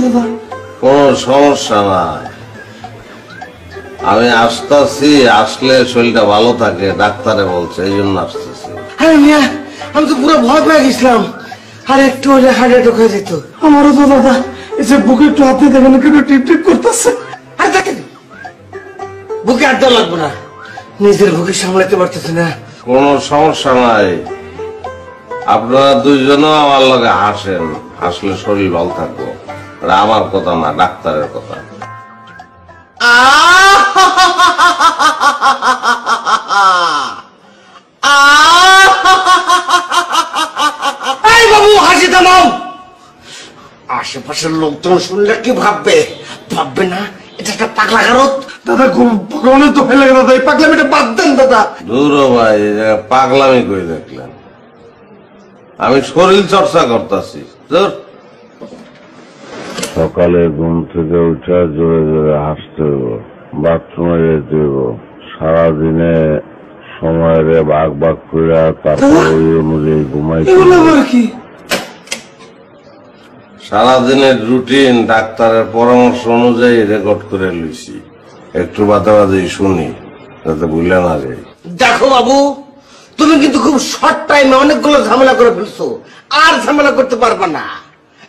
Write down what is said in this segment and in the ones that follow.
দাদা? কোনো সমস্যা নাই, আমি আসতেছি, আসলে শরীরটা ভালো থাকে ডাক্তারে বলছে, এই জন্য আসতেছি। আরে মিয়া, আমি তো পুরো ভয় পেয়ে গেছিলাম, আর একটু হলে হার্ট অ্যাটাক হয়ে যেত। আমারও তো দাদা, এই যে বুকে একটু হাত দিয়ে দেখেন, একটু টিপ টিপ করতেছে। আর দেখেন, বুকে আর দেওয়া লাগবে না, নিজের বুকে সামলাতে পারতেছে না। কোনো সমস্যা নাই, আপনারা দুইজনও আমার লগে হাসেন, আসলে শরীর ভালো থাকবো। এটা আমার কথা না, ডাক্তারের কথা। এই বাবু, হাসি থামাও। আশেপাশের লোকজন শুনলে কি ভাববে? ভাববে না এটা একটা পাগলা গারদ? দাদা ভগবানের তো ফেলে দাদা, এই পাগলামিটা বাদ দেন দাদা। দূর ভাই, এই জায়গায় পাগলামি করে দেখলেন, আমি শরীর চর্চা করতেছি। সকালে ঘুম থেকে উঠে জোরে জোরে হাসতে হইব, বাথরুমে যেতে হইব, সারাদিনে সময়ের ভাগ ভাগ করে তারপর ওই অনুযায়ী ঘুমাইতে। কি সারাদিনের রুটিন ডাক্তারের পরামর্শ অনুযায়ী রেকর্ড করে লইছি, একটু বাদে বাদে শুনি যাতে ভুলে না যাই। দেখো বাবু, তুমি কিন্তু খুব শর্ট টাইমে অনেকগুলো ঝামেলা করে ফেলছো, আর ঝামেলা করতে পারবে না।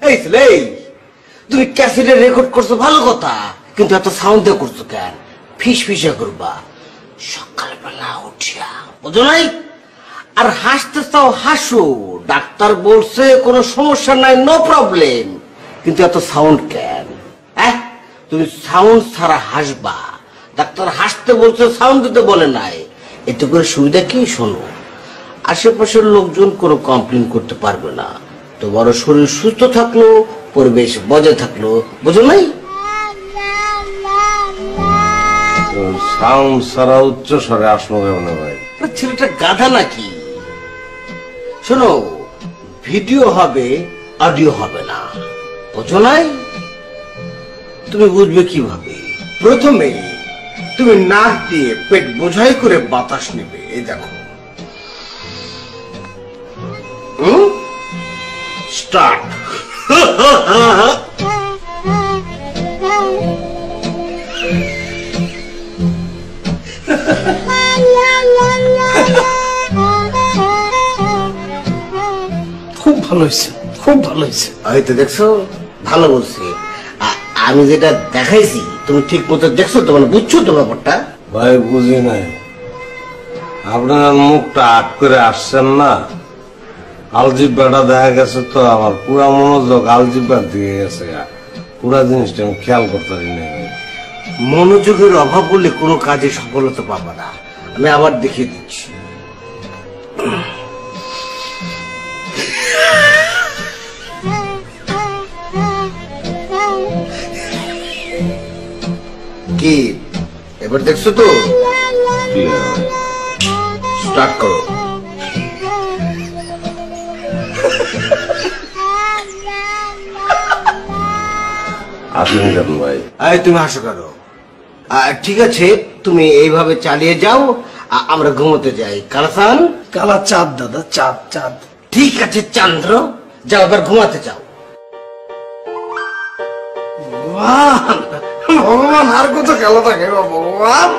এই তুমি ক্যাসেটে রেকর্ড করছো ভালো কথা, কিন্তু এত সাউন্ড দিয়ে করছো কেন? ফিস ফিসে করবা সকালবেলা উঠিয়া, বুঝো নাই? আর হাসতে চাও হাসো, ডাক্তার বলছে কোনো সমস্যা নাই, নো প্রবলেম, কিন্তু এত সাউন্ড কেন? হ্যাঁ, তুমি সাউন্ড ছাড়া হাসবা, ডাক্তার হাসতে বলছে, সাউন্ড দিতে বলে নাই। এতে করে সুবিধা কি? শোনো, আশেপাশের লোকজন কোনো কমপ্লেন করতে পারবে না, তোমার শরীর সুস্থ থাকলো, পরিবেশ বজায় থাকলো, বুঝো নাই? সাউন্ড ছাড়া উচ্চ স্বরে আসলো কেমন ভাই? ছেলেটা গাধা নাকি? শোনো, ভিডিও হবে, অডিও হবে না, বুঝো নাই? তুমি বুঝবে কিভাবে? প্রথমে তুমি নাক দিয়ে পেট বোঝাই করে বাতাস নেবে, এই দেখো। স্টার্ট। খুব ভালো হয়েছে, খুব ভালো হয়েছে। হয়তো দেখছো, ভালো বলছি। আমি যেটা দেখাইছি তুমি ঠিক মতো দেখছো তো, মানে বুঝছো তো ব্যাপারটা? ভাই বুঝি নাই, আপনার মুখটা আট করে আসছেন না, আলজিব্বাটা দেখা গেছে তো, আমার পুরা মনোযোগ আলজিব্বার দিকে গেছে, পুরা জিনিসটা আমি খেয়াল করতে পারি না। মনোযোগের অভাব বললে কোনো কাজে সফলতা পাবে না। আমি আবার দেখিয়ে দিচ্ছি। কি এবার দেখছো তো? স্টার্ট করো। আসেন কেন ভাই? তুমি হাসো কেন? ঠিক আছে, তুমি এইভাবে চালিয়ে যাও, আমরা ঘুমোতে যাই। কালাসান, কালা চাঁদ দাদা, চাঁদ চাঁদ। ঠিক আছে চন্দ্র, যাও এবার ঘুমাতে যাও। ভগবান, আর কত খেলা থাকে ভগবান।